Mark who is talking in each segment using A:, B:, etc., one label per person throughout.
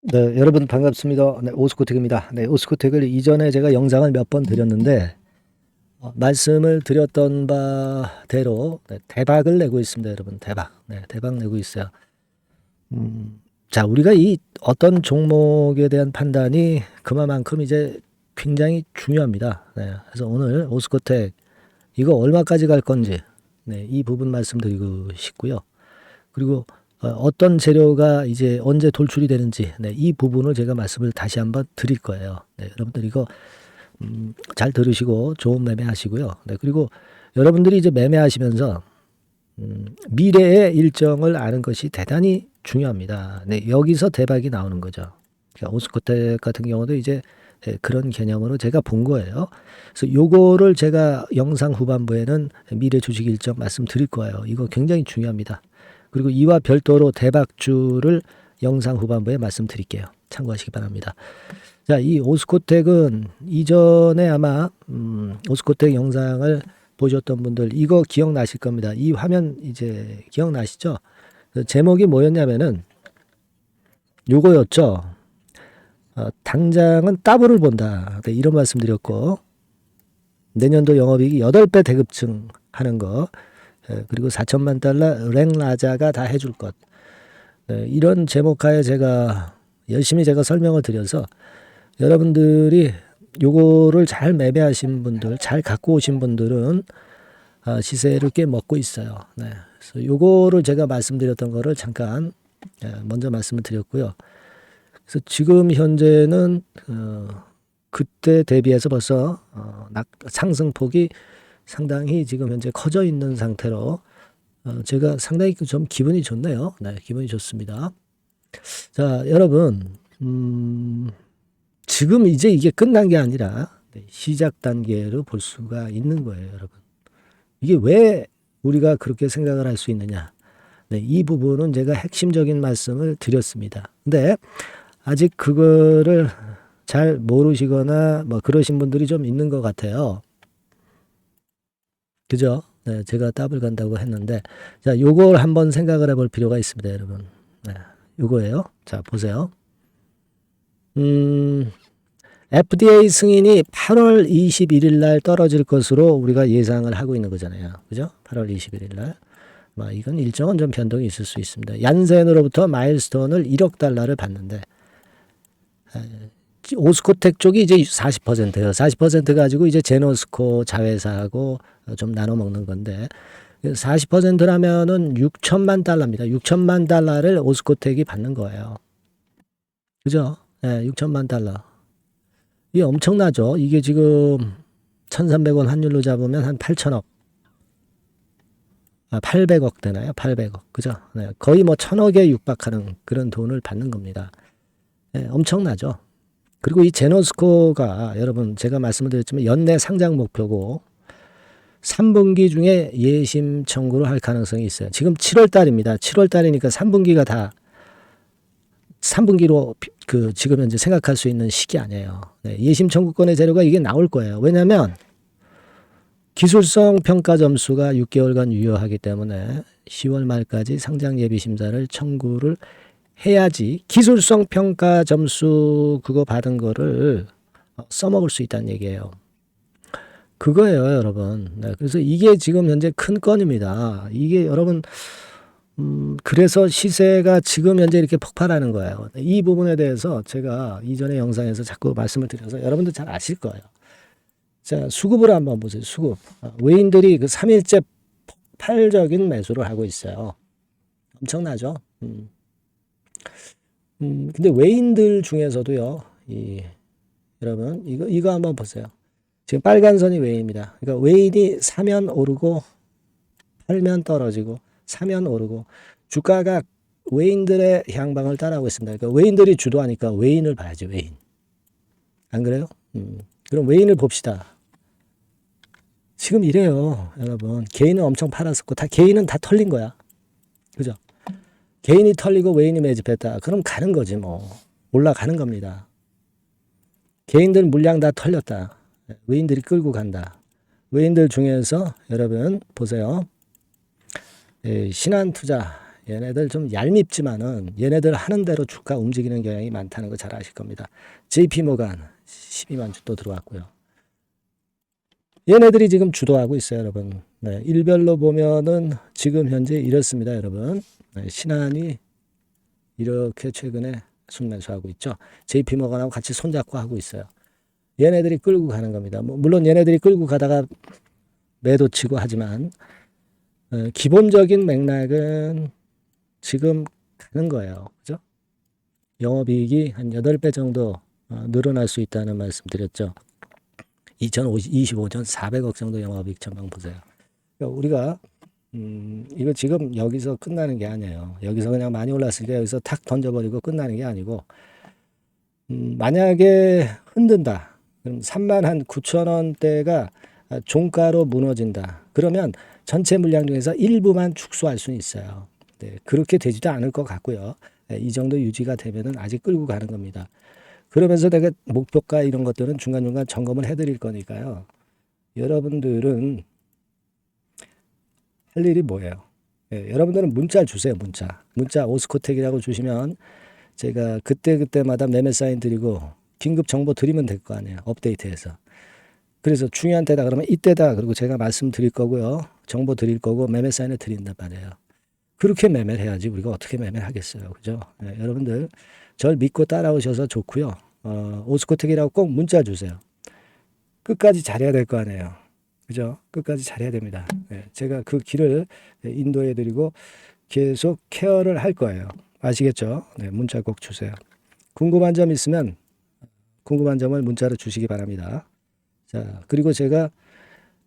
A: 네, 여러분 반갑습니다. 네, 오스코텍입니다. 네, 오스코텍을 이전에 제가 영상을 몇 번 드렸는데 말씀을 드렸던 바대로 네, 대박을 내고 있습니다, 여러분. 대박. 네, 대박 내고 있어요. 자, 우리가 이 어떤 종목에 대한 판단이 그만큼 이제 굉장히 중요합니다. 네, 그래서 오늘 오스코텍 이거 얼마까지 갈 건지 네, 이 부분 말씀드리고 싶고요. 그리고 어떤 재료가 이제 언제 돌출이 되는지 네, 이 부분을 제가 말씀을 다시 한번 드릴 거예요. 네, 여러분들 이거 잘 들으시고 좋은 매매하시고요. 네, 그리고 여러분들이 이제 매매하시면서 미래의 일정을 아는 것이 대단히 중요합니다. 네, 여기서 대박이 나오는 거죠. 그러니까 오스코텍 같은 경우도 이제 그런 개념으로 제가 본 거예요. 그래서 요거를 제가 영상 후반부에는 미래 주식 일정 말씀드릴 거예요. 이거 굉장히 중요합니다. 그리고 이와 별도로 대박주를 영상 후반부에 말씀드릴게요. 참고하시기 바랍니다. 자, 이 오스코텍은 이전에 아마 오스코텍 영상을 보셨던 분들 이거 기억나실 겁니다. 이 화면 이제 기억나시죠? 제목이 뭐였냐면은 요거였죠. 당장은 따블을 본다. 네, 이런 말씀드렸고 내년도 영업이익이 8배 대급증 하는 거 그리고 4천만 달러 랭라자가 다 해줄 것 이런 제목하에 제가 열심히 제가 설명을 드려서 여러분들이 요거를 잘 매매하신 분들 잘 갖고 오신 분들은 시세를 꽤 먹고 있어요. 네. 그래서 요거를 제가 말씀드렸던 거를 잠깐 먼저 말씀을 드렸고요. 그래서 지금 현재는 그때 대비해서 벌써 상승폭이 상당히 지금 현재 커져 있는 상태로 제가 상당히 좀 기분이 좋네요. 네, 기분이 좋습니다. 자, 여러분, 지금 이제 이게 끝난 게 아니라 시작 단계로 볼 수가 있는 거예요, 여러분. 이게 왜 우리가 그렇게 생각을 할 수 있느냐? 네, 이 부분은 제가 핵심적인 말씀을 드렸습니다. 근데 아직 그거를 잘 모르시거나 뭐 그러신 분들이 좀 있는 것 같아요. 그죠? 네, 제가 답을 간다고 했는데, 자, 요걸 한번 생각을 해볼 필요가 있습니다, 여러분. 네, 요거예요. 자, 보세요. FDA 승인이 8월 21일 날 떨어질 것으로 우리가 예상을 하고 있는 거잖아요. 그죠? 8월 21일 날. 이건 일정은 좀 변동이 있을 수 있습니다. 얀센으로부터 마일스톤을 1억 달러를 받는데, 오스코텍 쪽이 이제 40%예요. 40% 가지고 이제 제노스코 자회사하고 좀 나눠 먹는 건데 40%라면은 6천만 달러입니다. 6천만 달러를 오스코텍이 받는 거예요. 그죠? 네, 6천만 달러. 이게 엄청나죠? 이게 지금 1,300원 환율로 잡으면 한 8천억. 800억 되나요? 800억. 그죠? 네, 거의 뭐 1,000억에 육박하는 그런 돈을 받는 겁니다. 네, 엄청나죠? 그리고 이 제노스코가 여러분 제가 말씀을 드렸지만 연내 상장 목표고 3분기 중에 예심 청구를 할 가능성이 있어요. 지금 7월 달입니다. 7월 달이니까 3분기가 다 3분기로 그 지금 현재 생각할 수 있는 시기 아니에요. 네, 예심 청구권의 재료가 이게 나올 거예요. 왜냐하면 기술성 평가 점수가 6개월간 유효하기 때문에 10월 말까지 상장 예비 심사를 청구를 해야지 기술성 평가 점수 그거 받은 거를 써먹을 수 있다는 얘기예요. 그거예요, 여러분. 네, 그래서 이게 지금 현재 큰 건입니다. 이게 여러분, 그래서 시세가 지금 현재 이렇게 폭발하는 거예요. 이 부분에 대해서 제가 이전에 영상에서 자꾸 말씀을 드려서 여러분들 잘 아실 거예요. 자, 수급을 한번 보세요. 수급. 외인들이 그 3일째 폭발적인 매수를 하고 있어요. 엄청나죠? 근데 외인들 중에서도요, 여러분, 이거 한번 보세요. 지금 빨간 선이 외인입니다. 그러니까 외인이 사면 오르고, 팔면 떨어지고, 사면 오르고, 주가가 외인들의 향방을 따라하고 있습니다. 그러니까 외인들이 주도하니까 외인을 봐야지, 외인. 안 그래요? 그럼 외인을 봅시다. 지금 이래요, 여러분. 개인은 엄청 팔았었고, 개인은 다 털린 거야. 그죠? 개인이 털리고 외인이 매집했다. 그럼 가는 거지 뭐. 올라가는 겁니다. 개인들 물량 다 털렸다. 외인들이 끌고 간다. 외인들 중에서 여러분 보세요. 신한투자 얘네들 좀 얄밉지만은 얘네들 하는 대로 주가 움직이는 경향이 많다는 거 잘 아실 겁니다. JP 모간 12만 주 또 들어왔고요. 얘네들이 지금 주도하고 있어요, 여러분. 네, 일별로 보면은 지금 현재 이렇습니다, 여러분. 네, 신한이 이렇게 최근에 순매수하고 있죠. JP 모간하고 같이 손잡고 하고 있어요. 얘네들이 끌고 가는 겁니다. 뭐 물론 얘네들이 끌고 가다가 매도 치고 하지만 기본적인 맥락은 지금 가는 거예요. 그죠? 영업이익이 한 8배 정도 늘어날 수 있다는 말씀 드렸죠. 2025년 400억 정도 영업이익 전망 보세요. 그러니까 우리가 이거 지금 여기서 끝나는 게 아니에요. 여기서 그냥 많이 올랐으니까 여기서 탁 던져버리고 끝나는 게 아니고 만약에 흔든다. 그럼 3만 한 9천 원대가 종가로 무너진다. 그러면 전체 물량 중에서 일부만 축소할 수는 있어요. 네, 그렇게 되지도 않을 것 같고요. 네, 이 정도 유지가 되면은 아직 끌고 가는 겁니다. 그러면서 내가 목표가 이런 것들은 중간중간 점검을 해드릴 거니까요. 여러분들은 할 일이 뭐예요? 네, 여러분들은 문자 주세요. 문자 오스코텍이라고 주시면 제가 그때마다 매매 사인 드리고 긴급 정보 드리면 될 거 아니에요. 업데이트해서. 그래서 중요한 때다 그러면 이때다. 그리고 제가 말씀드릴 거고요. 정보 드릴 거고 매매 사인을 드린단 말이에요. 그렇게 매매를 해야지 우리가 어떻게 매매를 하겠어요. 그죠? 네, 여러분들 절 믿고 따라오셔서 좋고요. 오스코텍이라고 꼭 문자 주세요. 끝까지 잘해야 될 거 아니에요. 그죠? 끝까지 잘해야 됩니다. 네, 제가 그 길을 인도해 드리고 계속 케어를 할 거예요. 아시겠죠? 네, 문자 꼭 주세요. 궁금한 점 있으면 궁금한 점을 문자로 주시기 바랍니다. 자, 그리고 제가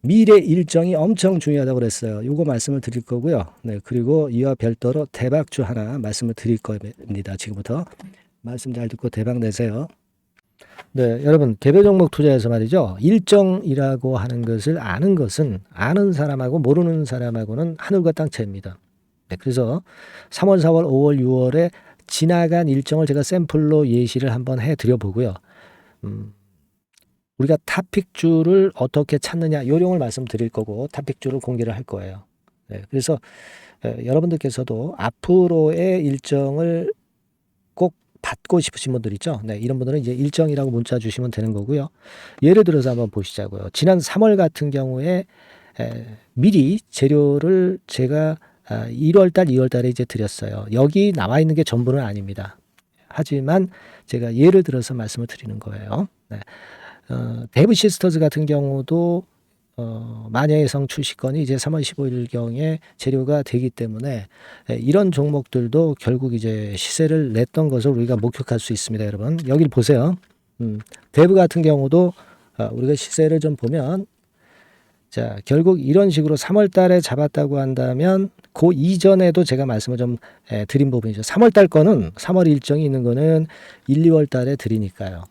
A: 미래 일정이 엄청 중요하다고 그랬어요. 요거 말씀을 드릴 거고요. 네, 그리고 이와 별도로 대박주 하나 말씀을 드릴 겁니다. 지금부터 말씀 잘 듣고 대박 내세요. 네, 여러분 개별 종목 투자에서 말이죠. 일정이라고 하는 것을 아는 것은 아는 사람하고 모르는 사람하고는 하늘과 땅 차이입니다. 네, 그래서 3월, 4월, 5월, 6월에 지나간 일정을 제가 샘플로 예시를 한번 해드려 보고요. 우리가 탑픽주를 어떻게 찾느냐 요령을 말씀드릴 거고 탑픽주를 공개를 할 거예요. 네, 그래서 여러분들께서도 앞으로의 일정을 꼭 받고 싶으신 분들 있죠. 네, 이런 분들은 이제 일정이라고 문자 주시면 되는 거고요. 예를 들어서 한번 보시자고요. 지난 3월 같은 경우에 미리 재료를 제가 1월달, 2월달에 이제 드렸어요. 여기 나와 있는 게 전부는 아닙니다. 하지만 제가 예를 들어서 말씀을 드리는 거예요. 네. 데브 시스터즈 같은 경우도 마녀의 성 출시건이 이제 3월 15일경에 재료가 되기 때문에 이런 종목들도 결국 이제 시세를 냈던 것을 우리가 목격할 수 있습니다, 여러분. 여기를 보세요. 데브 같은 경우도 우리가 시세를 좀 보면 자, 결국 이런 식으로 3월 달에 잡았다고 한다면 그 이전에도 제가 말씀을 좀 드린 부분이죠. 3월 달 거는 3월 일정이 있는 거는 1, 2월 달에 드리니까요.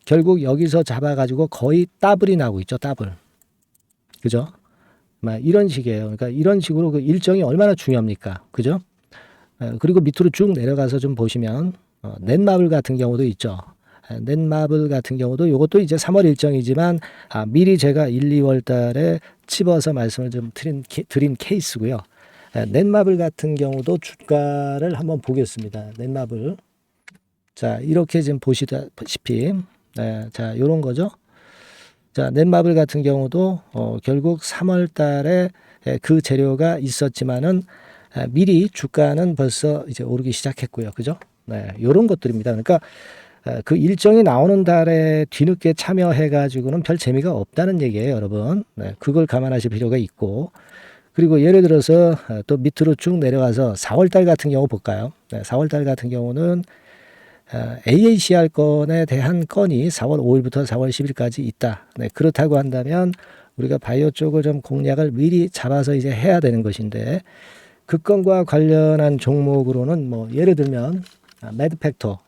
A: 결국 여기서 잡아가지고 거의 더블이 나고 있죠. 더블. 그죠? 이런 식이에요. 그러니까 이런 식으로 그 일정이 얼마나 중요합니까? 그죠? 그리고 밑으로 쭉 내려가서 좀 보시면 넷마블 같은 경우도 있죠. 넷마블 같은 경우도 이것도 이제 3월 일정이지만 미리 제가 1, 2월 달에 집어서 말씀을 좀 드린 케이스고요. 넷마블 같은 경우도 주가를 한번 보겠습니다. 넷마블. 자, 이렇게 지금 보시다시피 자, 요런 거죠. 자, 넷마블 같은 경우도 결국 3월 달에 그 재료가 있었지만은 미리 주가는 벌써 이제 오르기 시작했고요. 그죠? 네, 요런 것들입니다. 그러니까 그 일정이 나오는 달에 뒤늦게 참여해 가지고는 별 재미가 없다는 얘기예요, 여러분. 네, 그걸 감안하실 필요가 있고. 그리고 예를 들어서 또 밑으로 쭉 내려가서 4월 달 같은 경우 볼까요? 네, 4월 달 같은 경우는 AACR 건에 대한 건이 4월 5일부터 4월 10일까지 있다. 네, 그렇다고 한다면 우리가 바이오 쪽을 좀 공략을 미리 잡아서 이제 해야 되는 것인데 그 건과 관련한 종목으로는 뭐 예를 들면 매드팩터,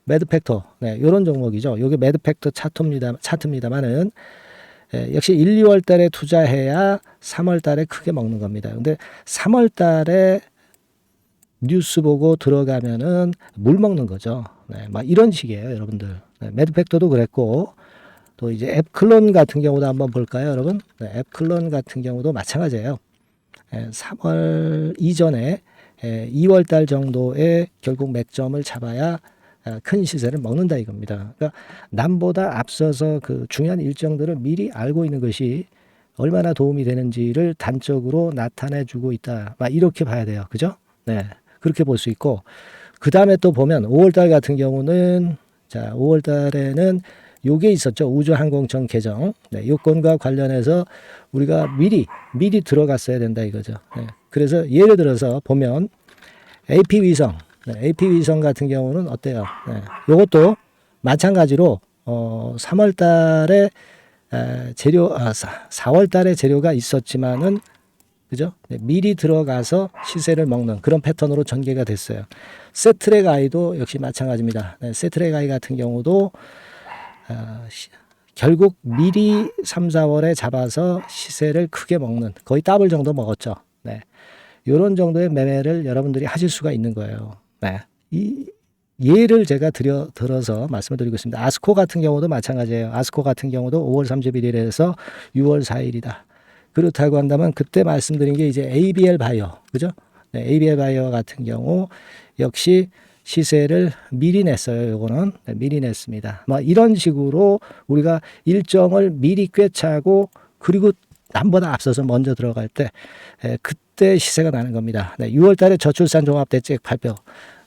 A: 매드팩터, 이런 종목이죠. 이게 매드팩터 차트입니다만은 역시 1, 2월 달에 투자해야 3월 달에 크게 먹는 겁니다. 근데 3월 달에 뉴스 보고 들어가면은 물 먹는 거죠. 네, 막 이런 식이에요, 여러분들. 네, 매드팩터도 그랬고, 또 이제 앱클론 같은 경우도 한번 볼까요, 여러분? 네, 앱클론 같은 경우도 마찬가지예요. 3월 이전에 2월 달 정도에 결국 맥점을 잡아야 큰 시세를 먹는다 이겁니다. 그러니까 남보다 앞서서 그 중요한 일정들을 미리 알고 있는 것이 얼마나 도움이 되는지를 단적으로 나타내주고 있다. 이렇게 봐야 돼요. 그죠? 네. 그렇게 볼 수 있고, 그 다음에 또 보면 5월달 같은 경우는, 자, 5월달에는 요게 있었죠. 우주항공청 개정. 네, 요건과 관련해서 우리가 미리 들어갔어야 된다 이거죠. 네. 그래서 예를 들어서 보면 AP위성, 네, AP위성 같은 경우는 어때요? 네, 요것도 마찬가지로 3월 달에 재료, 4월 달에 재료가 있었지만은, 그죠? 네, 미리 들어가서 시세를 먹는 그런 패턴으로 전개가 됐어요. 세트랙 아이도 역시 마찬가지입니다. 네, 세트랙 아이 같은 경우도 결국 미리 3, 4월에 잡아서 시세를 크게 먹는, 거의 더블 정도 먹었죠. 네. 이런 정도의 매매를 여러분들이 하실 수가 있는 거예요. 네. 이 예를 제가 들어서 말씀을 드리고 있습니다. 아스코 같은 경우도 마찬가지예요. 아스코 같은 경우도 5월 31일에서 6월 4일이다. 그렇다고 한다면 그때 말씀드린 게 이제 ABL 바이오, 그죠? 네, ABL 바이오 같은 경우 역시 시세를 미리 냈어요. 요거는 네, 미리 냈습니다. 이런 식으로 우리가 일정을 미리 꿰차고, 그리고 남보다 앞서서 먼저 들어갈 때 그때 시세가 나는 겁니다. 네, 6월 달에 저출산 종합대책 발표.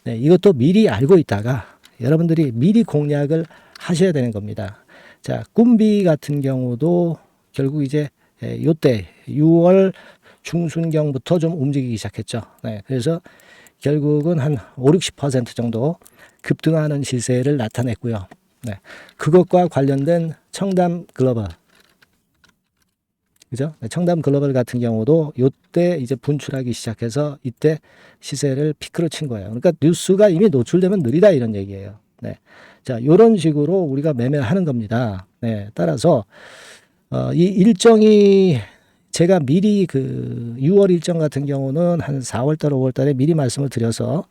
A: 네, 이것도 미리 알고 있다가 여러분들이 미리 공략을 하셔야 되는 겁니다. 자, 꿈비 같은 경우도 결국 이제 요때 6월 중순경부터 좀 움직이기 시작했죠. 네, 그래서 결국은 한 5, 60% 정도 급등하는 시세를 나타냈고요. 네, 그것과 관련된 청담 글로벌, 그죠? 청담 글로벌 같은 경우도 요때 이제 분출하기 시작해서 이때 시세를 피크로 친 거예요. 그러니까 뉴스가 이미 노출되면 느리다 이런 얘기예요. 네. 자, 요런 식으로 우리가 매매를 하는 겁니다. 네. 따라서 이 일정이 제가 미리 그 6월 일정 같은 경우는 한 4월 달, 5월 달에 미리 말씀을 드려서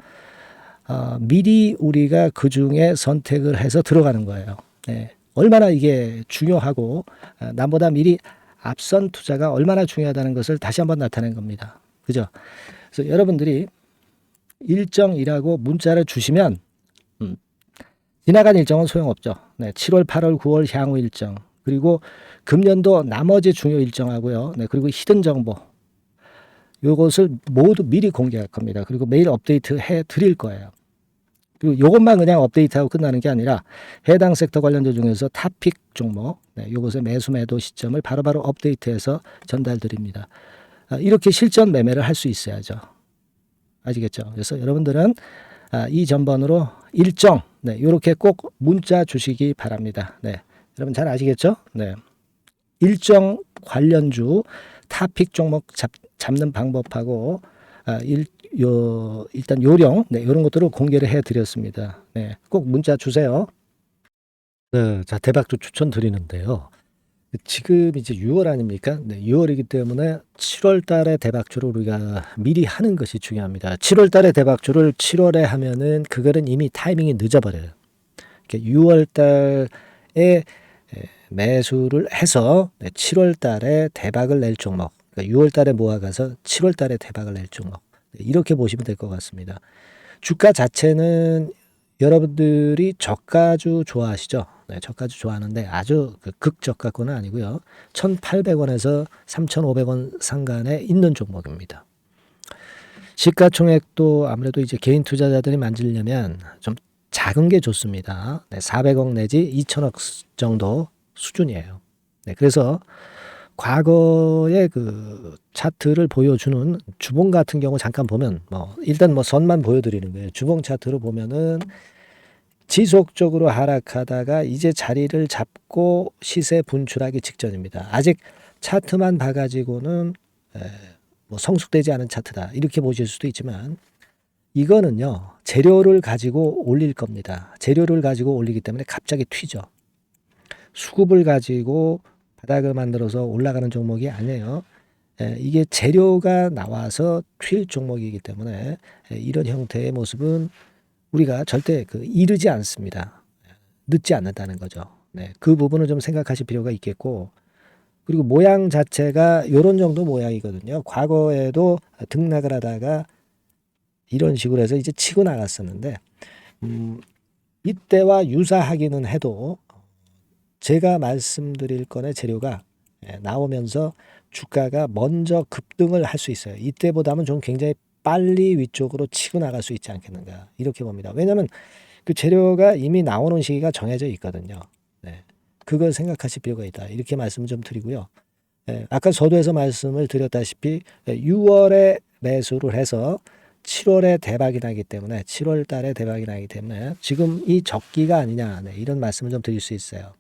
A: 미리 우리가 그 중에 선택을 해서 들어가는 거예요. 네. 얼마나 이게 중요하고 남보다 미리 앞선 투자가 얼마나 중요하다는 것을 다시 한번 나타낸 겁니다. 그죠? 그래서 여러분들이 일정이라고 문자를 주시면 지나간 일정은 소용없죠. 네, 7월, 8월, 9월 향후 일정, 그리고 금년도 나머지 중요 일정하고요. 네, 그리고 히든 정보, 요것을 모두 미리 공개할 겁니다. 그리고 매일 업데이트 해 드릴 거예요. 그리고 요것만 그냥 업데이트하고 끝나는 게 아니라 해당 섹터 관련주 중에서 탑픽 종목, 네, 요것의 매수 매도 시점을 바로바로 업데이트해서 전달 드립니다. 이렇게 실전 매매를 할 수 있어야죠. 아시겠죠? 그래서 여러분들은 이 전번으로 일정, 네, 요렇게 꼭 문자 주시기 바랍니다. 네, 여러분 잘 아시겠죠? 네, 일정 관련주 탑픽 종목 잡는 방법하고 일단 요령, 네, 이런 것들을 공개를 해드렸습니다. 네, 꼭 문자 주세요. 네, 자, 대박주 추천 드리는데요. 지금 이제 6월 아닙니까? 네, 6월이기 때문에 7월 달에 대박주를 우리가 미리 하는 것이 중요합니다. 7월 달에 대박주를 7월에 하면은 그거는 이미 타이밍이 늦어버려요. 6월 달에 매수를 해서 7월 달에 대박을 낼 종목, 그러니까 6월 달에 모아가서 7월 달에 대박을 낼 종목, 이렇게 보시면 될 것 같습니다. 주가 자체는 여러분들이 저가주 좋아하시죠? 네, 저가주 좋아하는데 아주 극저가권은 아니고요. 1,800원에서 3,500원 상간에 있는 종목입니다. 시가총액도 아무래도 이제 개인 투자자들이 만지려면 좀 작은 게 좋습니다. 네, 400억 내지 2천억 정도 수준이에요. 네, 그래서 과거의 그 차트를 보여주는 주봉 같은 경우 잠깐 보면 일단 선만 보여드리는 거예요. 주봉 차트로 보면은 지속적으로 하락하다가 이제 자리를 잡고 시세 분출하기 직전입니다. 아직 차트만 봐가지고는 성숙되지 않은 차트다 이렇게 보실 수도 있지만, 이거는요 재료를 가지고 올릴 겁니다. 재료를 가지고 올리기 때문에 갑자기 튀죠. 수급을 가지고 바닥을 만들어서 올라가는 종목이 아니에요. 이게 재료가 나와서 튈 종목이기 때문에 이런 형태의 모습은 우리가 절대 이르지 않습니다. 늦지 않는다는 거죠. 네, 그 부분을 좀 생각하실 필요가 있겠고, 그리고 모양 자체가 이런 정도 모양이거든요. 과거에도 등락을 하다가 이런 식으로 해서 이제 치고 나갔었는데 이때와 유사하기는 해도 제가 말씀드릴 건의 재료가 나오면서 주가가 먼저 급등을 할 수 있어요. 이때보다는 좀 굉장히 빨리 위쪽으로 치고 나갈 수 있지 않겠는가 이렇게 봅니다. 왜냐하면 그 재료가 이미 나오는 시기가 정해져 있거든요. 네. 그걸 생각하실 필요가 있다. 이렇게 말씀을 좀 드리고요. 아까 서두에서 말씀을 드렸다시피 6월에 매수를 해서 7월에 대박이 나기 때문에 7월 달에 대박이 나기 때문에 지금 이 적기가 아니냐 이런 말씀을 좀 드릴 수 있어요.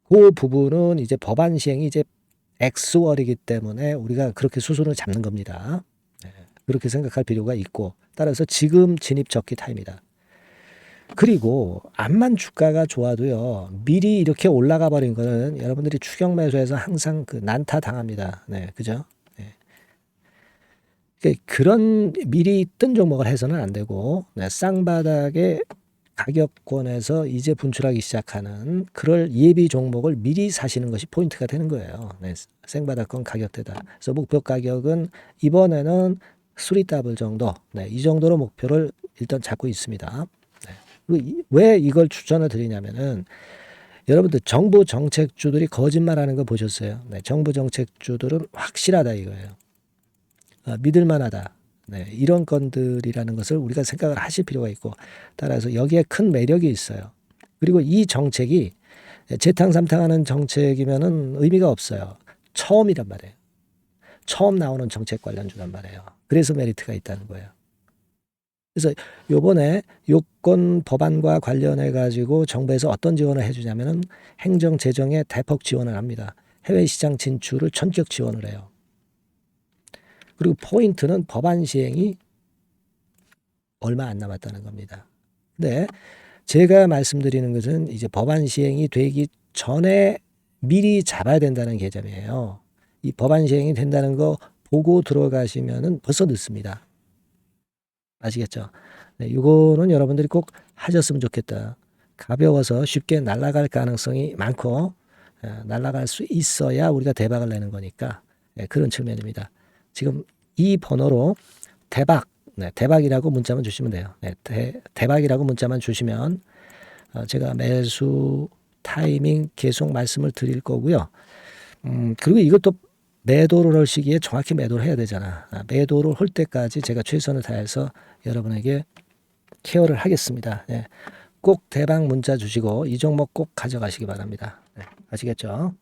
A: 그 부분은 이제 법안 시행이 이제 X월이기 때문에 우리가 그렇게 수순을 잡는 겁니다. 그렇게 생각할 필요가 있고 따라서 지금 진입 적기 타임이다. 그리고 암만 주가가 좋아도요 미리 이렇게 올라가 버린 거는 여러분들이 추격 매수해서 항상 그 난타 당합니다. 네, 그죠? 네. 그런 미리 뜬 종목을 해서는 안 되고 쌍바닥의 가격권에서 이제 분출하기 시작하는 그럴 예비 종목을 미리 사시는 것이 포인트가 되는 거예요. 네, 생바닥권 가격대다. 그래서 목표 가격은 이번에는 3더블 정도, 이 정도로 목표를 일단 잡고 있습니다. 왜 이걸 추천을 드리냐면은 여러분들 정부 정책주들이 거짓말하는 거 보셨어요? 정부 정책주들은 확실하다 이거예요. 믿을만하다. 이런 건들이라는 것을 우리가 생각을 하실 필요가 있고 따라서 여기에 큰 매력이 있어요. 그리고 이 정책이 재탕삼탕하는 정책이면은 의미가 없어요. 처음이란 말이에요. 처음 나오는 정책 관련주란 말이에요. 그래서 메리트가 있다는 거예요. 그래서 요번에 요건 법안과 관련해 가지고 정부에서 어떤 지원을 해주냐면은 행정 재정에 대폭 지원을 합니다. 해외 시장 진출을 전격 지원을 해요. 그리고 포인트는 법안 시행이 얼마 안 남았다는 겁니다. 근데 제가 말씀드리는 것은 이제 법안 시행이 되기 전에 미리 잡아야 된다는 개념이에요. 이 법안 시행이 된다는 거 보고 들어가시면은 벌써 늦습니다. 아시겠죠? 이거는 여러분들이 꼭 하셨으면 좋겠다. 가벼워서 쉽게 날아갈 가능성이 많고 날아갈 수 있어야 우리가 대박을 내는 거니까 그런 측면입니다. 지금 이 번호로 대박, 대박이라고 문자만 주시면 돼요. 대박이라고 문자만 주시면 제가 매수 타이밍 계속 말씀을 드릴 거고요. 그리고 이것도 매도를 할 시기에 정확히 매도를 해야 되잖아. 매도를 할 때까지 제가 최선을 다해서 여러분에게 케어를 하겠습니다. 꼭 대박 문자 주시고 이 종목 꼭 가져가시기 바랍니다. 아시겠죠?